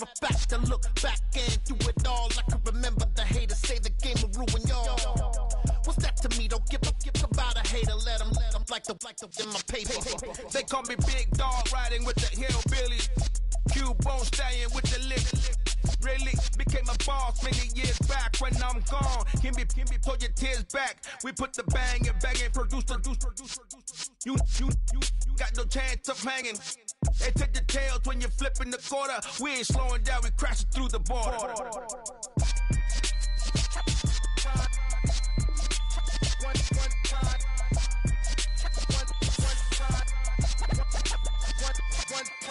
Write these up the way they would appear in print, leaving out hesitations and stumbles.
of fact, I look back and through it all, I can remember the haters say the game will ruin y'all. What's that to me? Don't give about a hater. Let them like the in my paper. They call me Big Dog, riding with the hillbillies. Q-Bone stallion with the lick. Really became a boss many years back. When I'm gone, can be pull your tears back. We put the bang and produce. You got no chance of hanging. They take the tails when you're flipping the quarter. We ain't slowing down, we crashing through the border.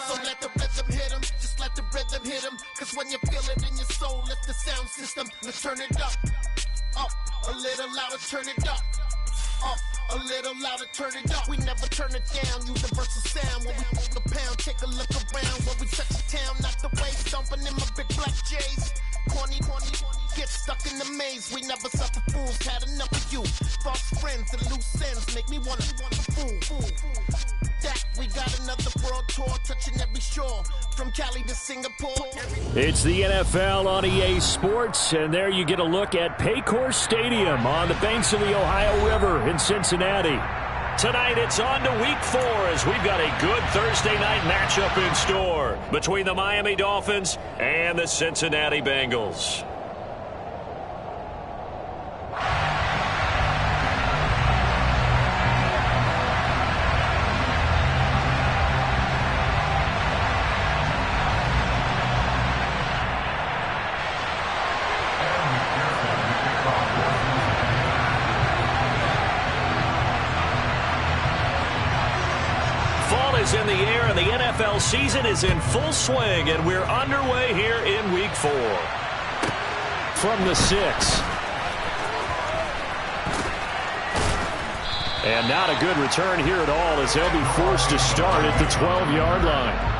So let the rhythm hit him, just let the rhythm hit him. Cause when you feel it in your soul, lift the sound system. Let's turn it up, a little louder, turn it up. A little louder, turn it up. We never turn it down, universal sound. When we move the pound, take a look around. When we touch the town, not the way, stomping in my big black J's. Corny, get stuck in the maze. We never suffer fools, had enough of you. False friends and loose ends make me wanna fool. That we got another world tour, touching every shore, from Cali to Singapore. It's the NFL on EA Sports, and there you get a look at Paycor Stadium on the banks of the Ohio River in Cincinnati. Tonight it's on to Week 4 as we've got a good Thursday night matchup in store between the Miami Dolphins and the Cincinnati Bengals. In the air, and the NFL season is in full swing, and we're underway here in Week 4. From the 6. And not a good return here at all as they'll be forced to start at the 12-yard line.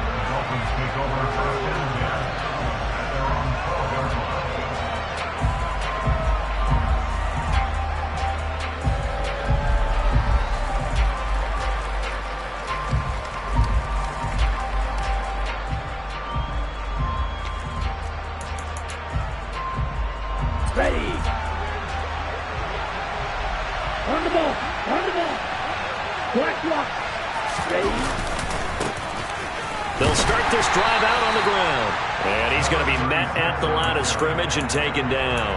They'll start this drive out on the ground. And he's going to be met at the line of scrimmage and taken down.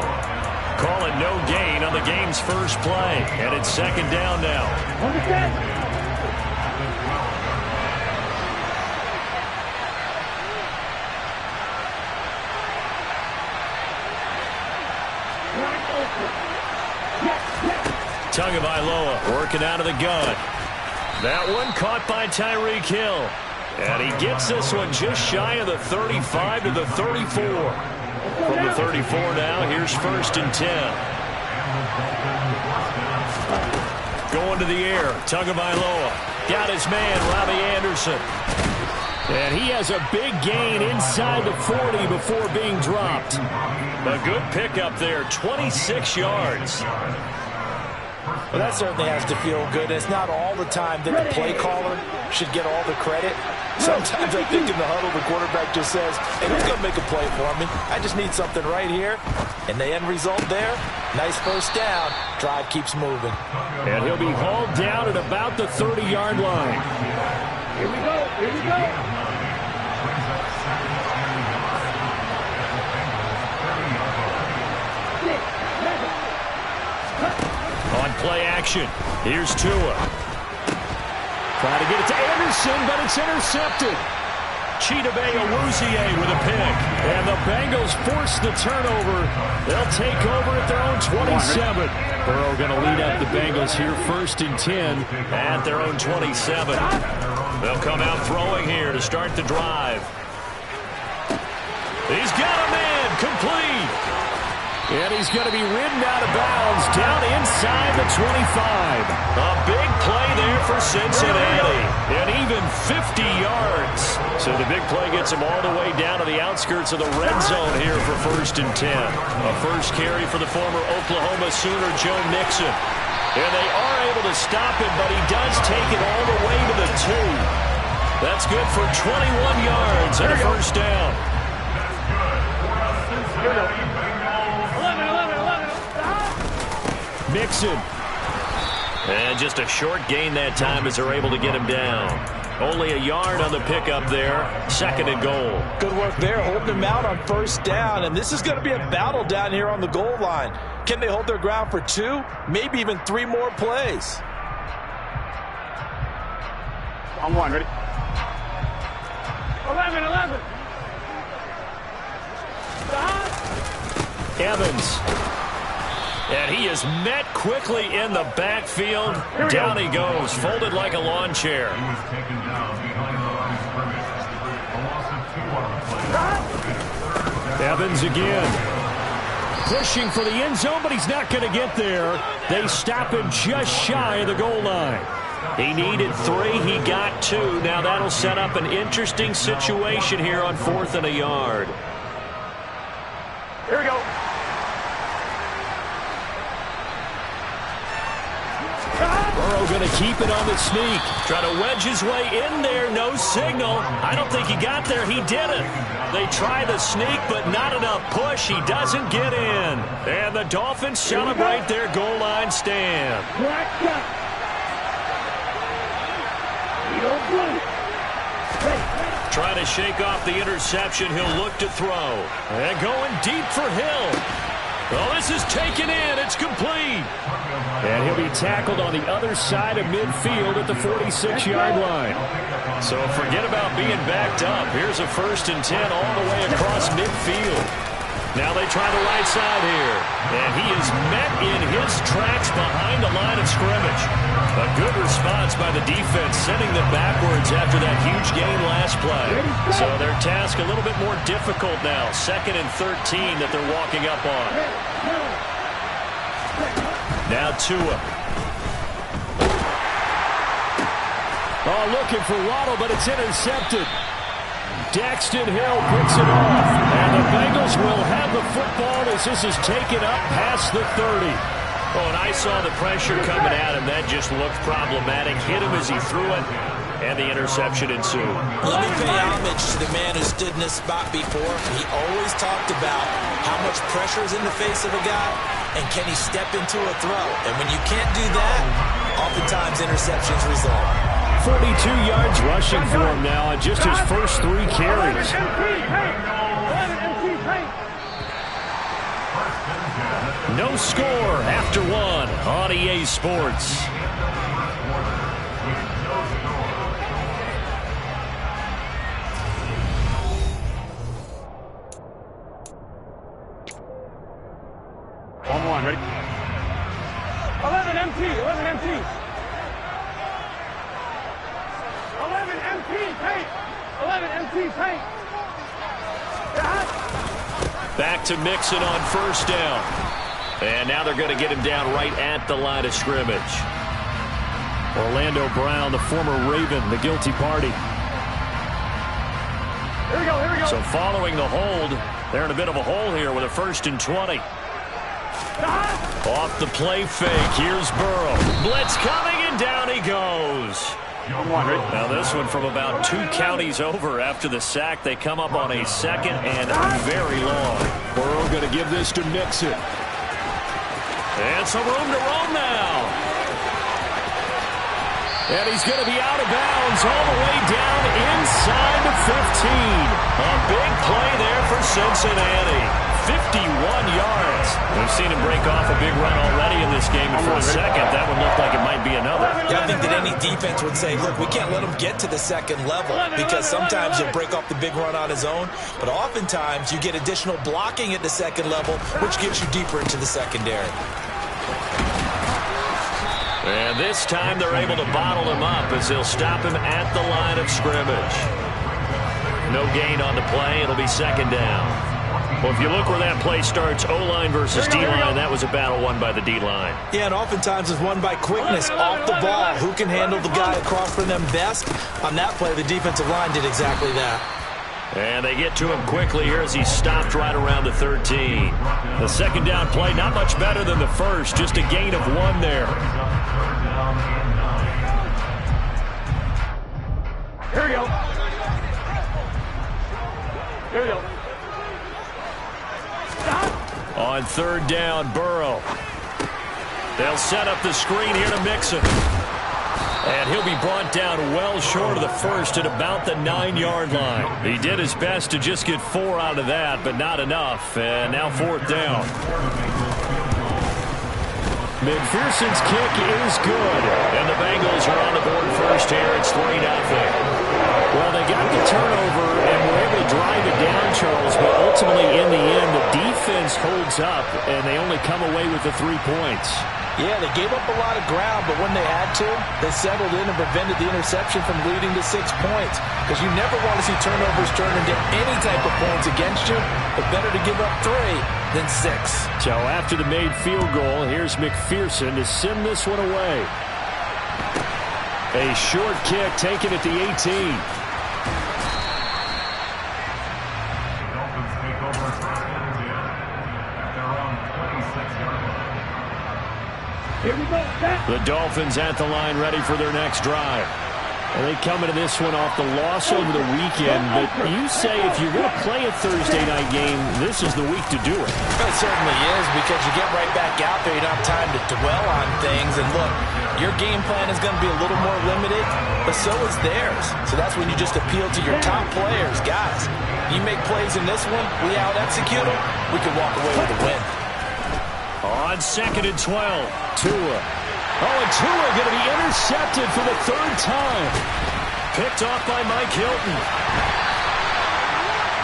Call it no gain on the game's first play. And it's second down now. Tagovailoa working out of the gun. That one caught by Tyreek Hill. And he gets this one just shy of the 35 to the 34. From the 34 now, here's 1st and 10. Going to the air, Tagovailoa. Got his man, Robbie Anderson. And he has a big gain inside the 40 before being dropped. A good pickup there, 26 yards. Well, that certainly has to feel good. It's not all the time that the play caller should get all the credit. Sometimes I think in the huddle, the quarterback just says, hey, who's going to make a play for me? I just need something right here. And the end result there, nice first down. Drive keeps moving. And he'll be hauled down at about the 30-yard line. Here we go. Here we go. On play action, here's Tua. Trying to get it to Anderson, but it's intercepted. Chidobe Awuzie with a pick. And the Bengals force the turnover. They'll take over at their own 27. Burrow going to lead up the Bengals here 1st and 10 at their own 27. They'll come out throwing here to start the drive. He's got a man, complete. And he's going to be ridden out of bounds down inside the 25. A big play there for Cincinnati. And even 50 yards. So the big play gets him all the way down to the outskirts of the red zone here for 1st and 10. A first carry for the former Oklahoma Sooner, Joe Mixon. And they are able to stop him, but he does take it all the way to the 2. That's good for 21 yards and a first down. Mixon. And just a short gain that time as they're able to get him down. Only a yard on the pickup there. 2nd and goal. Good work there, holding him out on 1st down. And this is going to be a battle down here on the goal line. Can they hold their ground for 2, maybe even 3 more plays? On 1, ready? 11. Evans. And he is met quickly in the backfield. Down he goes, folded like a lawn chair. He was taken down behind the line of scrimmage. A loss of 2 on the play. Evans again. Pushing for the end zone, but he's not going to get there. They stop him just shy of the goal line. He needed 3. He got 2. Now that'll set up an interesting situation here on 4th and a yard. Here we go. Burrow going to keep it on the sneak. Try to wedge his way in there. No signal. I don't think he got there. He didn't. They try the sneak, but not enough push. He doesn't get in. And the Dolphins celebrate their goal line stand. Trying to shake off the interception. He'll look to throw. And going deep for Hill. Well, this is taken in. It's complete. And he'll be tackled on the other side of midfield at the 46-yard line. So forget about being backed up. Here's a 1st and 10 all the way across midfield. Now they try the right side here. And he is met in his tracks behind the line of scrimmage. A good response by the defense, sending them backwards after that huge gain last play. So their task a little bit more difficult now. 2nd and 13 that they're walking up on. Now Tua. Oh, looking for Waddle, but it's intercepted. Daxton Hill picks it off. And the Bengals will have the football as this is taken up past the 30. Oh, and I saw the pressure coming at him. That just looked problematic. Hit him as he threw it, and the interception ensued. Let me pay homage to the man who stood in this spot before. He always talked about how much pressure is in the face of a guy, and can he step into a throw. And when you can't do that, oftentimes interceptions result. 42 yards rushing for him now on just his first 3 carries. No score after 1 on EA Sports. On 1, ready? 11 MT, 11 MT. 11 MT, paint. 11 MT, paint. Back to Mixon on 1st down. And now they're going to get him down right at the line of scrimmage. Orlando Brown, the former Raven, the guilty party. Here we go, here we go. So following the hold, they're in a bit of a hole here with a 1st and 20. Off the play fake, here's Burrow. Blitz coming, and down he goes. Now this one from about 2 counties over after the sack. They come up on a 2nd and very long. Burrow going to give this to Mixon. And some room to roam now. And he's going to be out of bounds all the way down inside the 15. A big play there for Cincinnati. 51 yards. We've seen him break off a big run already in this game, and for a second, that one looked like it might be another. Yeah, I think that any defense would say, look, we can't let him get to the 2nd level, because sometimes he'll break off the big run on his own, but oftentimes you get additional blocking at the 2nd level, which gets you deeper into the secondary. And this time they're able to bottle him up as they'll stop him at the line of scrimmage. No gain on the play. It'll be 2nd down. Well, if you look where that play starts, O-line versus D-line, that was a battle won by the D-line. Yeah, and oftentimes it's won by quickness off the ball. Who can handle the guy across from them best? On that play, the defensive line did exactly that. And they get to him quickly here as he stopped right around the 13. The 2nd down play, not much better than the first, just a gain of 1 there. Here we go. Here we go. On 3rd down, Burrow. They'll set up the screen here to Mixon. And he'll be brought down well short of the first at about the 9-yard line. He did his best to just get 4 out of that, but not enough. And now 4th down. McPherson's kick is good. And the Bengals are on the board first here. It's 3-0. Well, they got the turnover and were able to drive it down, Charles, but ultimately in the end, the defense holds up, and they only come away with the 3 points. Yeah, they gave up a lot of ground, but when they had to, they settled in and prevented the interception from leading to 6 points. Because you never want to see turnovers turn into any type of points against you, but better to give up 3 than 6. So after the made field goal, here's McPherson to send this one away. A short kick taken at the 18. The Dolphins at the line ready for their next drive. And they come into this one off the loss over the weekend. But you say if you're going to play a Thursday night game, this is the week to do it. It certainly is, because you get right back out there. You don't have time to dwell on things. And look, your game plan is going to be a little more limited, but so is theirs. So that's when you just appeal to your top players. Guys, you make plays in this one, we out-execute them, we can walk away with a win. On 2nd and 12, Tua. Oh, and Tua going to be intercepted for the 3rd time. Picked off by Mike Hilton.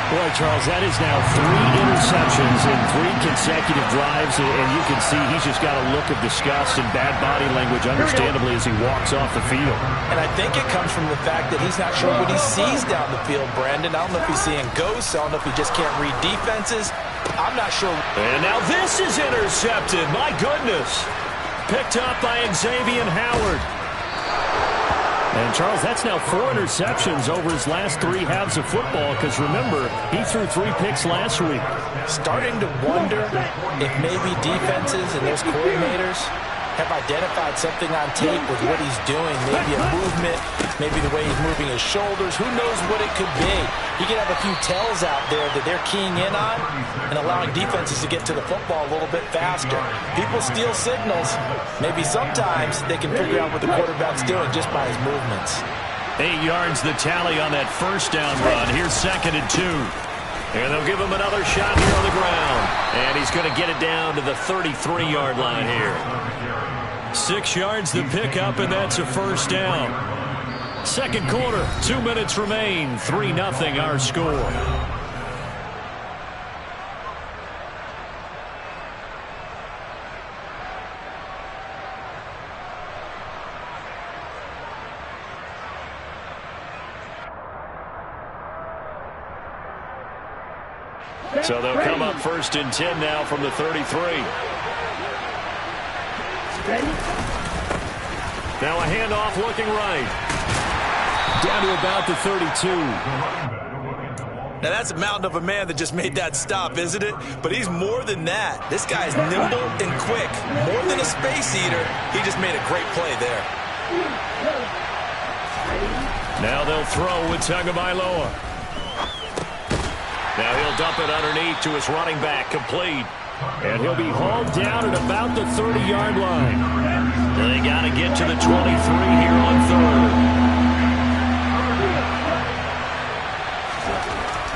Boy, Charles, that is now 3 interceptions in 3 consecutive drives, and you can see he's just got a look of disgust and bad body language, understandably, as he walks off the field. And I think it comes from the fact that he's not sure what he sees down the field, Brandon. I don't know if he's seeing ghosts. I don't know if he just can't read defenses. I'm not sure. And now this is intercepted. My goodness. Picked up by Xavier Howard. And, Charles, that's now 4 interceptions over his last 3 halves of football, because, remember, he threw 3 picks last week. Starting to wonder if maybe defenses and those coordinators have identified something on tape with what he's doing. Maybe a movement, maybe the way he's moving his shoulders. Who knows what it could be? He could have a few tells out there that they're keying in on and allowing defenses to get to the football a little bit faster. People steal signals. Maybe sometimes they can figure out what the quarterback's doing just by his movements. 8 yards the tally on that 1st down run. Here's 2nd and 2. And they'll give him another shot here on the ground. And he's going to get it down to the 33-yard line here. 6 yards the pickup, and that's a 1st down. 2nd quarter, 2 minutes remain. 3-0 our score. So they'll come up 1st and 10 now from the 33. Now a handoff looking right. Down to about the 32. Now that's a mountain of a man that just made that stop, isn't it? But he's more than that. This guy's nimble and quick. More than a space eater, he just made a great play there. Now they'll throw with Tagovailoa. Now he'll dump it underneath to his running back, complete. And he'll be hauled down at about the 30-yard line. They got to get to the 23 here on 3rd.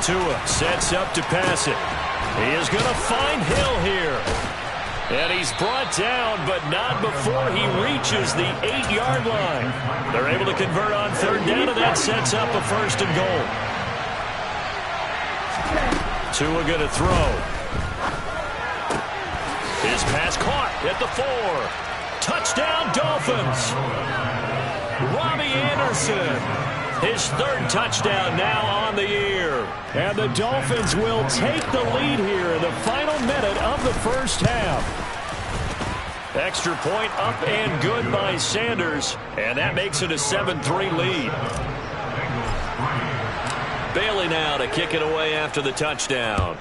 Tua sets up to pass it. He is going to find Hill here. And he's brought down, but not before he reaches the 8-yard line. They're able to convert on 3rd down, and that sets up a 1st and goal. Tua going to throw. His pass caught at the 4. Touchdown, Dolphins. Robbie Anderson. His 3rd touchdown now on the year. And the Dolphins will take the lead here in the final minute of the 1st half. Extra point up and good by Sanders. And that makes it a 7-3 lead. Bailey now to kick it away after the touchdown.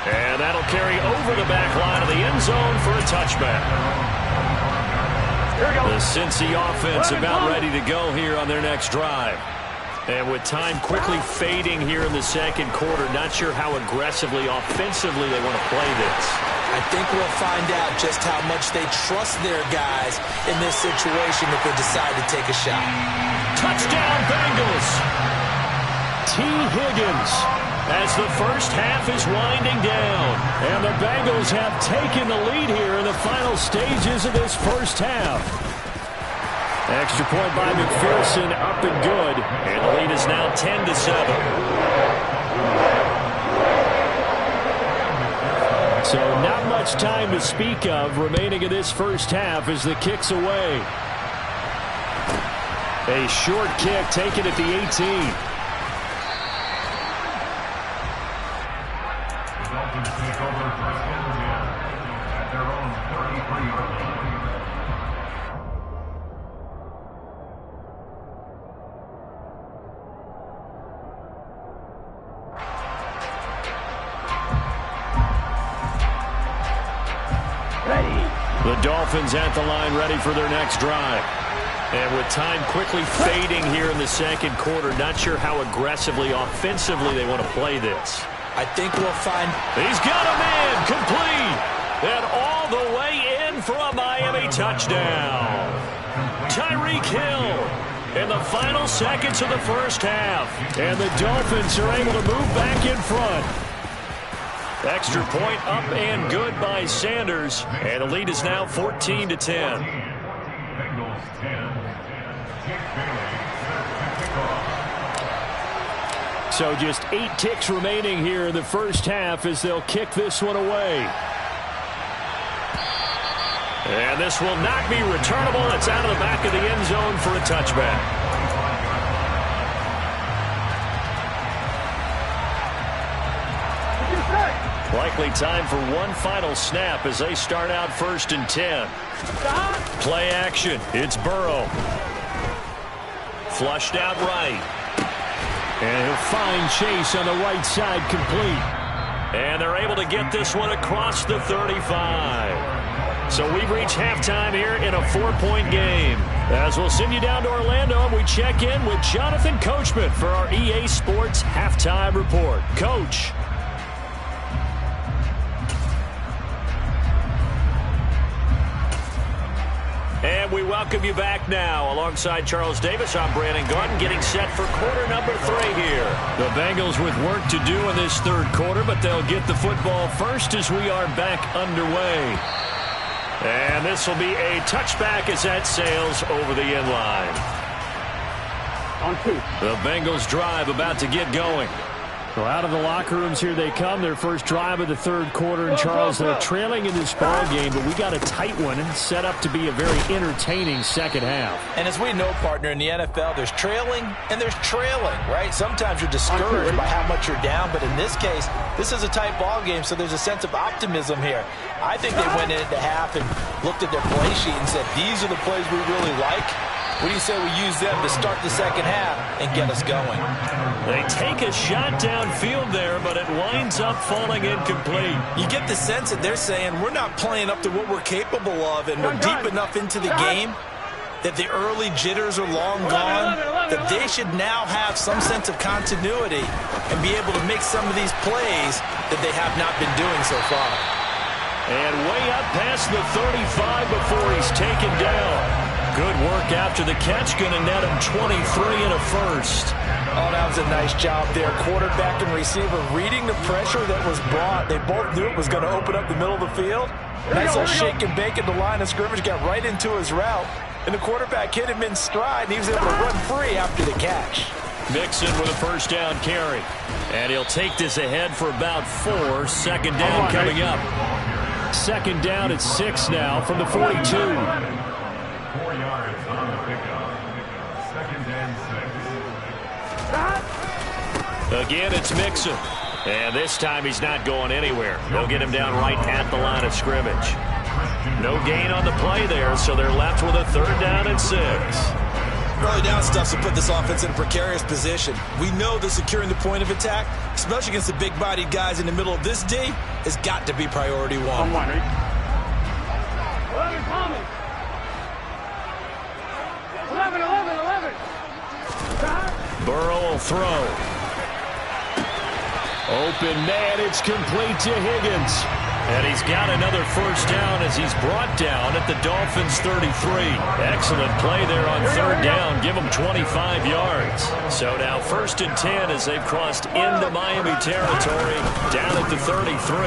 And that'll carry over the back line of the end zone for a touchback. The Cincy offense about ready to go here on their next drive. And with time quickly fading here in the second quarter, not sure how aggressively, offensively they want to play this. I think we'll find out just how much they trust their guys in this situation if they decide to take a shot. Touchdown, Bengals! T. Higgins as the first half is winding down. And the Bengals have taken the lead here in the final stages of this first half. Extra point by McPherson, up and good. And the lead is now 10-7. So not much time to speak of remaining in this first half as the kick's away. A short kick taken at the 18. Take over first and 10 at their own 33-yard line. The Dolphins at the line, ready for their next drive. And with time quickly fading here in the second quarter, not sure how aggressively, offensively they want to play this. I think we'll find... He's got a man complete. And all the way in for a Miami touchdown. Tyreek Hill in the final seconds of the first half. And the Dolphins are able to move back in front. Extra point up and good by Sanders. And the lead is now 14-10. Bengals 10. Jake Bailey set to kick off. So just 8 ticks remaining here in the first half as they'll kick this one away. And this will not be returnable. It's out of the back of the end zone for a touchback. Likely time for one final snap as they start out 1st and 10. Play action. It's Burrow. Flushed out right. And he'll find Chase on the right side complete. And they're able to get this one across the 35. So we've reached halftime here in a 4-point game. As we'll send you down to Orlando, and we check in with Jonathan Coachman for our EA Sports Halftime Report. Coach. And we welcome you back now. Alongside Charles Davis, I'm Brandon Gordon, getting set for quarter number 3 here. The Bengals with work to do in this third quarter, but they'll get the football first as we are back underway. And this will be a touchback as that sails over the end line. On 2. The Bengals drive about to get going. So out of the locker rooms here they come, their first drive of the third quarter. And Charles, they're trailing in this ball game, but we got a tight one set up to be a very entertaining second half. And as we know, partner, in the NFL, there's trailing and there's trailing, right? Sometimes you're discouraged by how much you're down, but in this case, this is a tight ball game, so there's a sense of optimism here. I think they went into half and looked at their play sheet and said, these are the plays we really like. What do you say we use them to start the second half and get us going? They take a shot downfield there, but it winds up falling incomplete. You get the sense that they're saying we're not playing up to what we're capable of, and we're deep enough into the game that the early jitters are long gone, that they should now have some sense of continuity and be able to make some of these plays that they have not been doing so far. And way up past the 35 before he's taken down. Good work after the catch, going to net him 23 and a first. Oh, that was a nice job there. Quarterback and receiver reading the pressure that was brought. They both knew it was going to open up the middle of the field. Nice little shake and bake at the line of scrimmage, got right into his route. And the quarterback hit him in stride, and he was able to run free after the catch. Mixon with a first down carry. And he'll take this ahead for about 4. Second down coming up. Second down at 6 now from the 42. 4 yards on the pickup. Second and 6. Again, it's Mixon. And this time he's not going anywhere. They'll get him down right at the line of scrimmage. No gain on the play there, so they're left with a third down and 6. Early down stuff to put this offense in a precarious position. We know that securing the point of attack, especially against the big-bodied guys in the middle of this D, has got to be priority 1. Burrow will throw. Open man, it's complete to Higgins. And he's got another first down as he's brought down at the Dolphins' 33. Excellent play there on third down. Give him 25 yards. So now 1st and 10 as they've crossed into Miami territory down at the 33.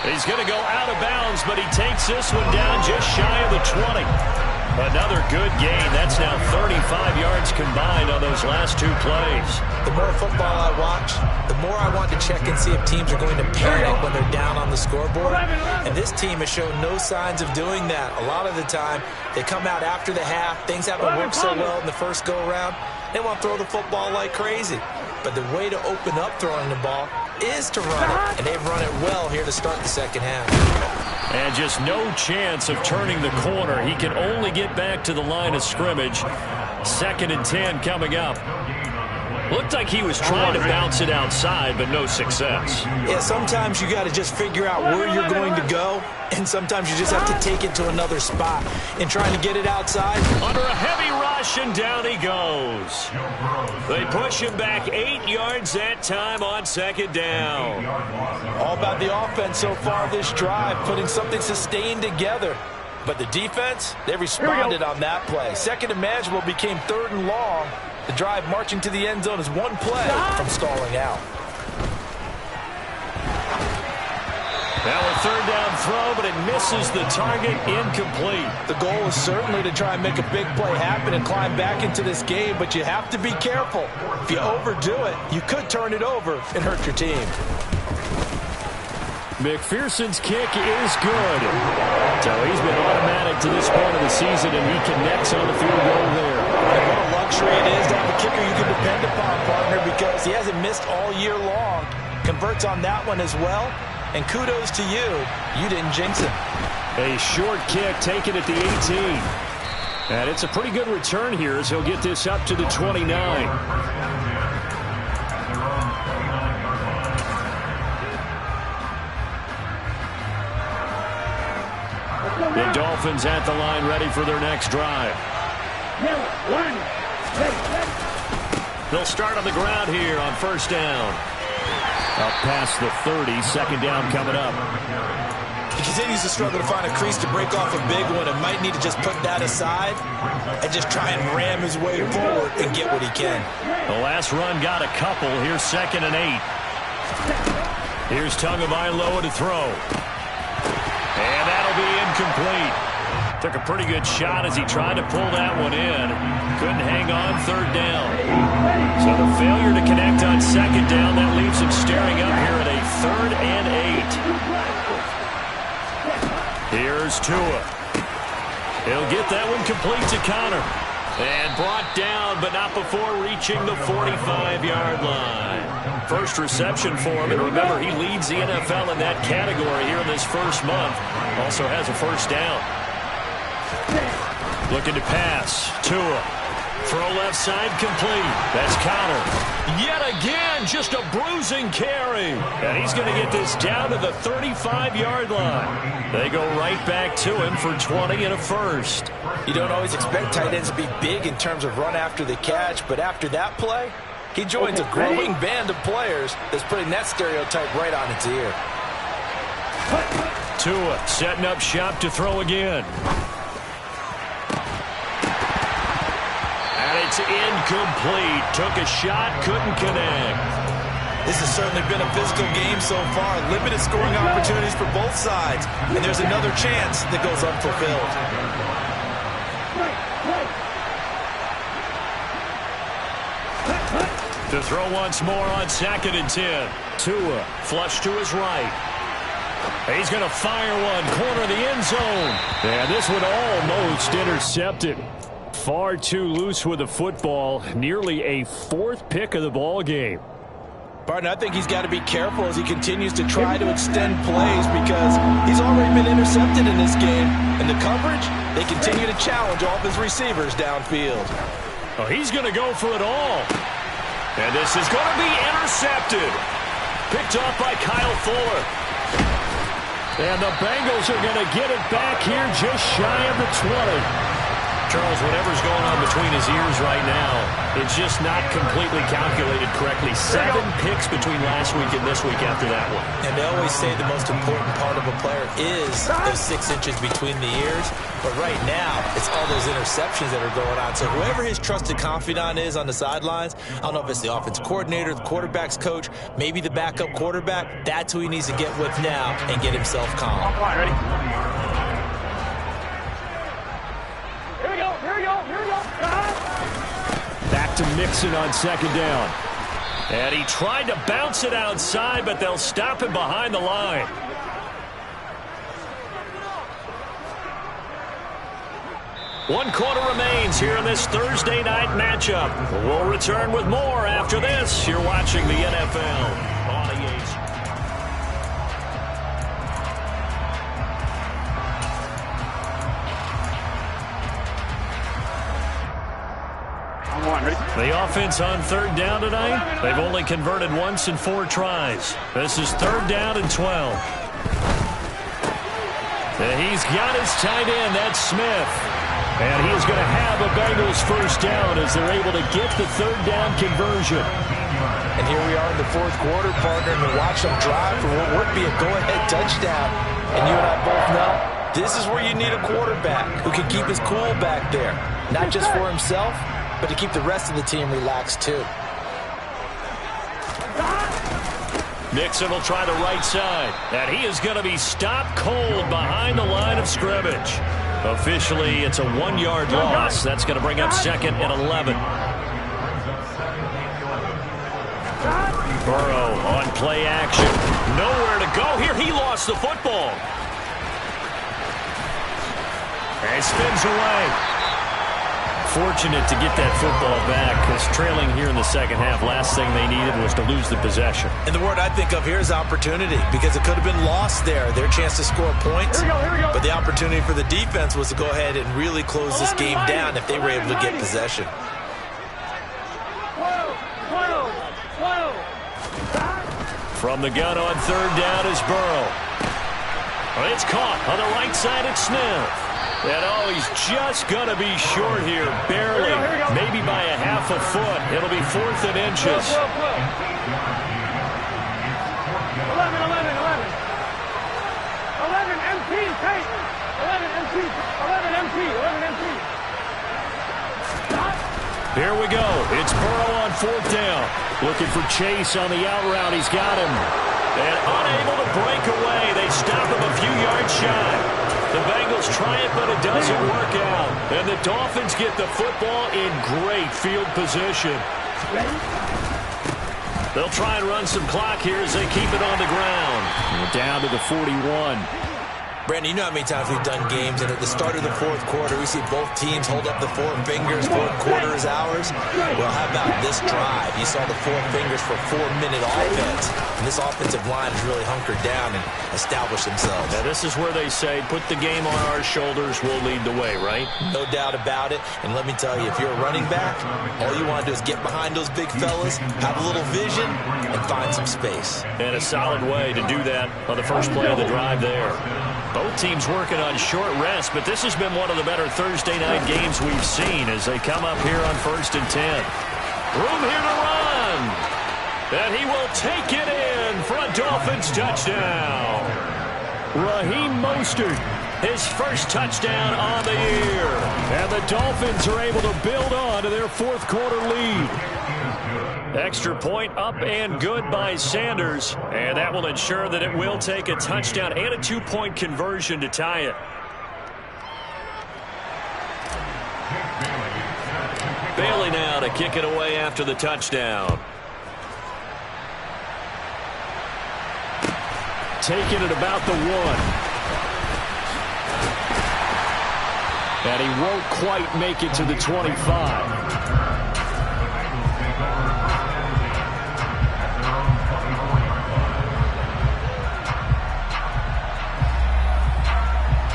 He's going to go out of bounds, but he takes this one down just shy of the 20. Another good gain. That's now 35 yards combined on those last two plays. The more football I watch, the more I want to check and see if teams are going to panic when they're down on the scoreboard. And this team has shown no signs of doing that. A lot of the time, they come out after the half. Things haven't worked so well in the first go-around. They want to throw the football like crazy. But the way to open up throwing the ball is to run it. And they've run it well here to start the second half. And just no chance of turning the corner. He can only get back to the line of scrimmage. 2nd and 10 coming up. Looked like he was trying to bounce it outside, but no success. Yeah, sometimes you got to just figure out where you're going to go, and sometimes you just have to take it to another spot. And trying to get it outside. Under a heavy rush, and down he goes. They push him back 8 yards that time on 2nd down. All about the offense so far this drive, putting something sustained together. But the defense, they responded on that play. 2nd and manageable became 3rd and long. The drive marching to the end zone is one play from stalling out. Now a 3rd down throw, but it misses the target, incomplete. The goal is certainly to try and make a big play happen and climb back into this game, but you have to be careful. If you overdo it, you could turn it over and hurt your team. McPherson's kick is good. So he's been automatic to this point of the season, and he connects on the field goal there. And what a luxury it is to have a kicker you can depend upon, partner, because he hasn't missed all year long. Converts on that one as well. And kudos to you. You didn't jinx him. A short kick taken at the 18. And it's a pretty good return here as he'll get this up to the 29. The Dolphins at the line ready for their next drive. They'll start on the ground here on 1st down. Up past the 30, 2nd down coming up. He continues to struggle to find a crease to break off a big one and might need to just put that aside and just try and ram his way forward and get what he can. The last run got a couple. Here's 2nd and 8. Here's Tagovailoa to throw. And that'll be incomplete. Took a pretty good shot as he tried to pull that one in. Couldn't hang on 3rd down. So the failure to connect on 2nd down, that leaves him staring up here at a 3rd and 8. Here's Tua. He'll get that one complete to Connor. And brought down, but not before reaching the 45-yard line. First reception for him, and remember, he leads the NFL in that category here in this first month. Also has a 1st down. Looking to pass. Tua. Throw left side complete. That's Connor. Yet again, just a bruising carry. And he's going to get this down to the 35-yard line. They go right back to him for 20 and a 1st. You don't always expect tight ends to be big in terms of run after the catch, but after that play, he joins a growing band of players that's putting that stereotype right on its ear. Tua setting up shop to throw again. It's incomplete. Took a shot, couldn't connect. This has certainly been a physical game so far. Limited scoring opportunities for both sides. And there's another chance that goes unfulfilled. To throw once more on 2nd and 10. Tua flush to his right. He's going to fire one. Corner of the end zone. And this one almost intercepted. Far too loose with the football. Nearly a 4th pick of the ball game. Barton, I think he's got to be careful as he continues to try to extend plays because he's already been intercepted in this game. And the coverage, they continue to challenge all of his receivers downfield. Oh, he's going to go for it all. And this is going to be intercepted. Picked off by Kyle Fuller. And the Bengals are going to get it back here just shy of the 20. Charles, whatever's going on between his ears right now, it's just not completely calculated correctly. 7 picks between last week and this week after that one. And they always say the most important part of a player is those 6 inches between the ears. But right now, it's all those interceptions that are going on. So whoever his trusted confidant is on the sidelines, I don't know if it's the offense coordinator, the quarterback's coach, maybe the backup quarterback, that's who he needs to get with now and get himself calm. All right, ready? Here we go, here we go, here we go. Back to Mixon on 2nd down. And he tried to bounce it outside, but they'll stop him behind the line. One quarter remains here in this Thursday night matchup. We'll return with more after this. You're watching the NFL on EA. The offense on 3rd down tonight. They've only converted once in 4 tries. This is 3rd down and 12. And he's got his tight end. That's Smith. And he is going to have a Bengals 1st down as they're able to get the 3rd down conversion. And here we are in the 4th quarter, partner, and watch them drive for what would be a go-ahead touchdown. And you and I both know this is where you need a quarterback who can keep his cool back there. Not just for himself, but to keep the rest of the team relaxed too. Mixon will try the right side. And he is going to be stopped cold behind the line of scrimmage. Officially, it's a 1-yard loss. That's going to bring up 2nd and 11. Burrow on play action. Nowhere to go here. He lost the football. And spins away. Fortunate to get that football back because trailing here in the 2nd half, last thing they needed was to lose the possession. And the word I think of here is opportunity because it could have been lost there, their chance to score points. Here we go. But the opportunity for the defense was to go ahead and really close this game down if they were able to get possession. From the gun on 3rd down is Burrow. It's caught on the right side. It's Smith. And he's just going to be short here, barely, maybe by a half a foot. It'll be 4th and inches. 11. 11 MP, take. 11 MP. 11 MP. 11 MP. Here we go. It's Burrow on 4th down. Looking for Chase on the out route. He's got him. And unable to break away. They stop him a few yards shy. The Bengals try it, but it doesn't work out. And the Dolphins get the football in great field position. They'll try and run some clock here as they keep it on the ground. We're down to the 41. Brandon, you know how many times we've done games, and at the start of the 4th quarter, we see both teams hold up the 4 fingers, 4th quarter is ours. Well, how about this drive? You saw the 4 fingers for 4-minute offense, and this offensive line has really hunkered down and established themselves. Now, this is where they say, put the game on our shoulders, we'll lead the way, right? No doubt about it, and let me tell you, if you're a running back, all you want to do is get behind those big fellas, have a little vision, and find some space. And a solid way to do that on the first play of the drive there. Both teams working on short rest, but this has been one of the better Thursday night games we've seen as they come up here on 1st and 10. Room here to run. And he will take it in for a Dolphins touchdown. Raheem Mostert, his first touchdown on the year. And the Dolphins are able to build on to their 4th quarter lead. Extra point up and good by Sanders. And that will ensure that it will take a touchdown and a 2-point conversion to tie it. Bailey now to kick it away after the touchdown. Taking it about the 1. And he won't quite make it to the 25.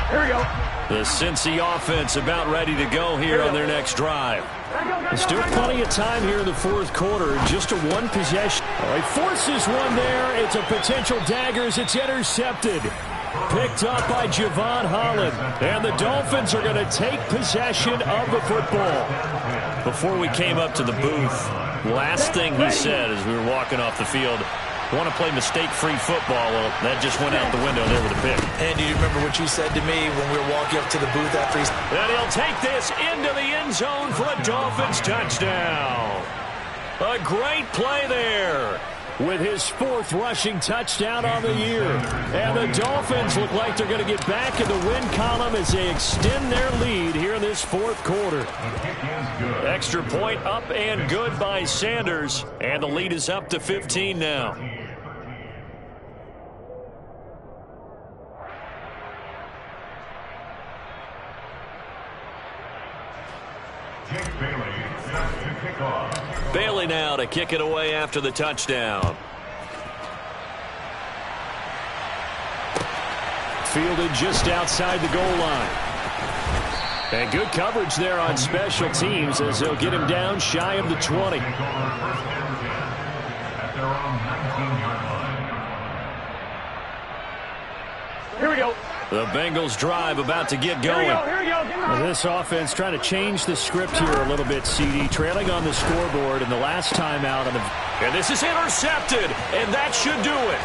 Here we go. The Cincy offense about ready to go here on their next drive. There's still plenty of time here in the 4th quarter. Just a 1 possession. He forces one there. It's a potential dagger as it's intercepted. Picked up by Javon Holland. And the Dolphins are going to take possession of the football. Before we came up to the booth, last thing he said as we were walking off the field, want to play mistake-free football. Well, that just went out the window there with a pick. And do you remember what you said to me when we were walking up to the booth after he's... And he'll take this into the end zone for a Dolphins touchdown. A great play there with his 4th rushing touchdown on the year. And the Dolphins look like they're going to get back in the win column as they extend their lead here in this 4th quarter. Extra point up and good by Sanders. And the lead is up to 15 now. Bailey now to kick it away after the touchdown. Fielded just outside the goal line. And good coverage there on special teams as they'll get him down shy of the 20. Here we go. The Bengals drive about to get going. Here we go. Well, this offense trying to change the script here a little bit, CD. Trailing on the scoreboard in the last time out. And this is intercepted, and that should do it.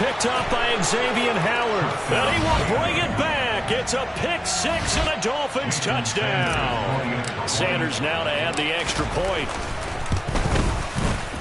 Picked up by Xavier Howard. And he will bring it back. It's a pick 6 and a Dolphins touchdown. Sanders now to add the extra point.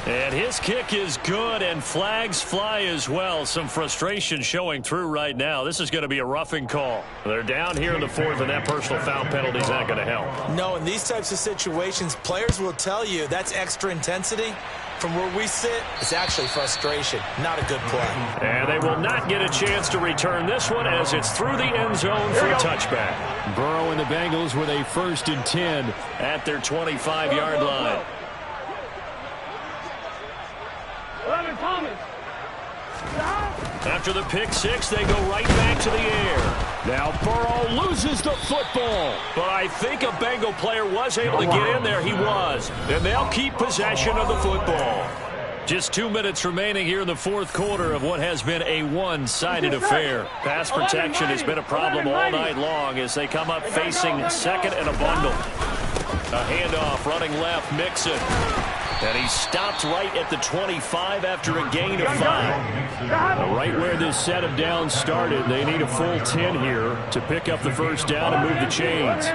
And his kick is good, and flags fly as well. Some frustration showing through right now. This is going to be a roughing call. They're down here in the 4th, and that personal foul penalty is not going to help. No, in these types of situations, players will tell you that's extra intensity. From where we sit, it's actually frustration. Not a good play. And they will not get a chance to return this one as it's through the end zone for a touchback. Burrow and the Bengals with a 1st and 10 at their 25-yard line. After the pick 6, they go right back to the air. Now Burrow loses the football. But I think a Bengal player was able to get in there. He was. And they'll keep possession of the football. Just 2 minutes remaining here in the 4th quarter of what has been a one-sided affair. Pass protection has been a problem all night long as they come up facing 2nd and a bundle. A handoff running left, Mixon. And he stopped right at the 25 after a gain of 5. Right where this set of downs started, they need a full 10 here to pick up the first down and move the chains.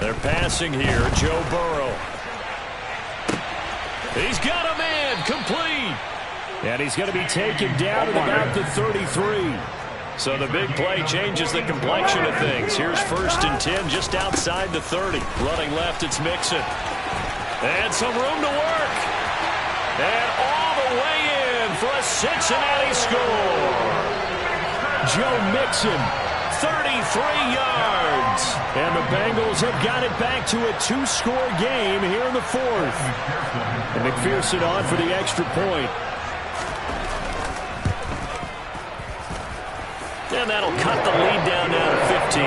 They're passing here, Joe Burrow. He's got a man, complete. And he's going to be taken down at about the 33. So the big play changes the complexion of things. Here's 1st and 10 just outside the 30. Running left, it's Mixon. And some room to work. And all the way in for a Cincinnati score. Joe Mixon, 33 yards. And the Bengals have got it back to a 2-score game here in the 4th. And McPherson on for the extra point. And that'll cut the lead down now to 15.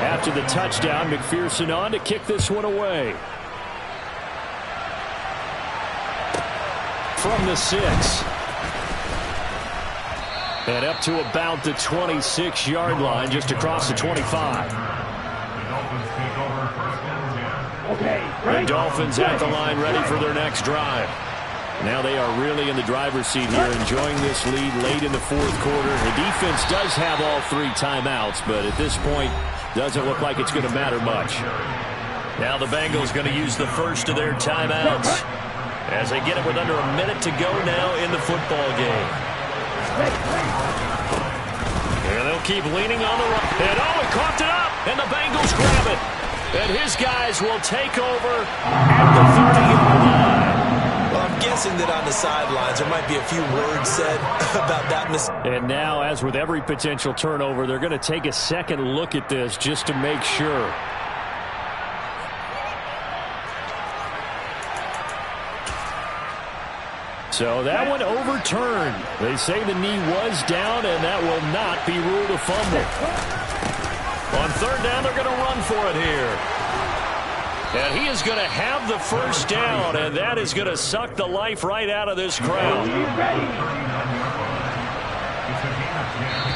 After the touchdown, McPherson on to kick this one away. From the 6. And up to about the 26-yard line, just across the 25. The Dolphins at the line, ready for their next drive. Now they are really in the driver's seat here, enjoying this lead late in the 4th quarter. The defense does have all 3 timeouts, but at this point, doesn't look like it's going to matter much. Now the Bengals going to use the first of their timeouts as they get it with under a minute to go now in the football game. And they'll keep leaning on the run. And he coughed it up, and the Bengals grab it. And his guys will take over at the 30-yard line. Well, I'm guessing that on the sidelines there might be a few words said about that mistake. And now, as with every potential turnover, they're going to take a second look at this just to make sure. So that one overturned. They say the knee was down, and that will not be ruled a fumble. On 3rd down, they're going to run for it here. And he is going to have the first down, and that is going to suck the life right out of this crowd. It's a game of